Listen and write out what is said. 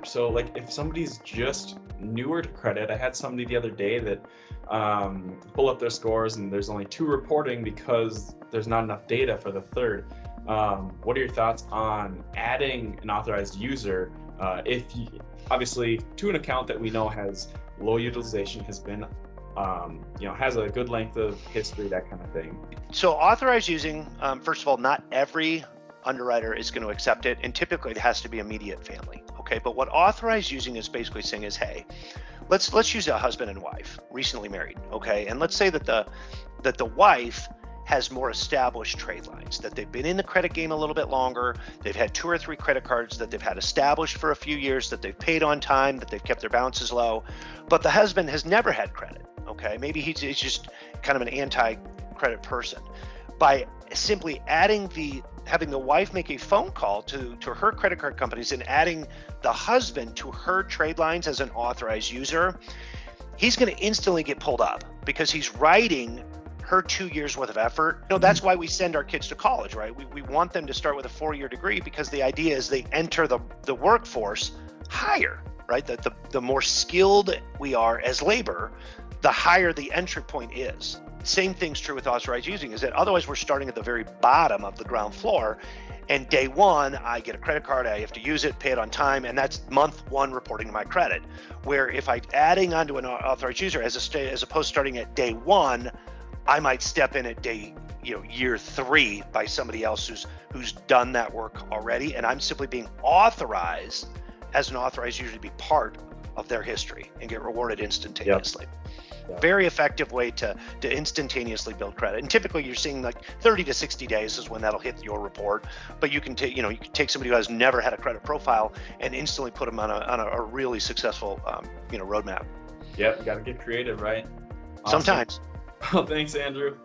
So like if somebody's just newer to credit, I had somebody the other day that pull up their scores and there's only 2 reporting because there's not enough data for the third. What are your thoughts on adding an authorized user if you, obviously to an account that we know has low utilization, has been has a good length of history, that kind of thing? So authorized using, first of all, not every underwriter is going to accept it, and typically it has to be immediate family. Okay, but what authorized using is basically saying is, hey, let's use a husband and wife, recently married. Okay, and let's say that the wife has more established trade lines, that they've been in the credit game a little bit longer, they've had 2 or 3 credit cards that they've had established for a few years, that they've paid on time, that they've kept their balances low, but the husband has never had credit. Okay, maybe he's just kind of an anti-credit person. By simply having the wife make a phone call to her credit card companies and adding the husband to her trade lines as an authorized user, he's going to instantly get pulled up because he's writing her 2 years worth of effort. That's why we send our kids to college, right? We want them to start with a 4-year degree because the idea is they enter the workforce higher, right? The more skilled we are as labor, the higher the entry point is. Same thing's true with authorized using, is that otherwise we're starting at the very bottom of the ground floor, and day one I get a credit card, I have to use it, pay it on time, and that's month 1 reporting to my credit. Where if I'm adding onto an authorized user as opposed to starting at day 1, I might step in at year 3 by somebody else who's done that work already, and I'm simply being authorized as an authorized user to be part of their history and get rewarded instantaneously. Yep. Very effective way to instantaneously build credit. And typically you're seeing like 30 to 60 days is when that'll hit your report. But you can take, you can take somebody who has never had a credit profile and instantly put them on a really successful, roadmap. Yep, you got to get creative, right? Awesome. Sometimes. Well, thanks, Andrew.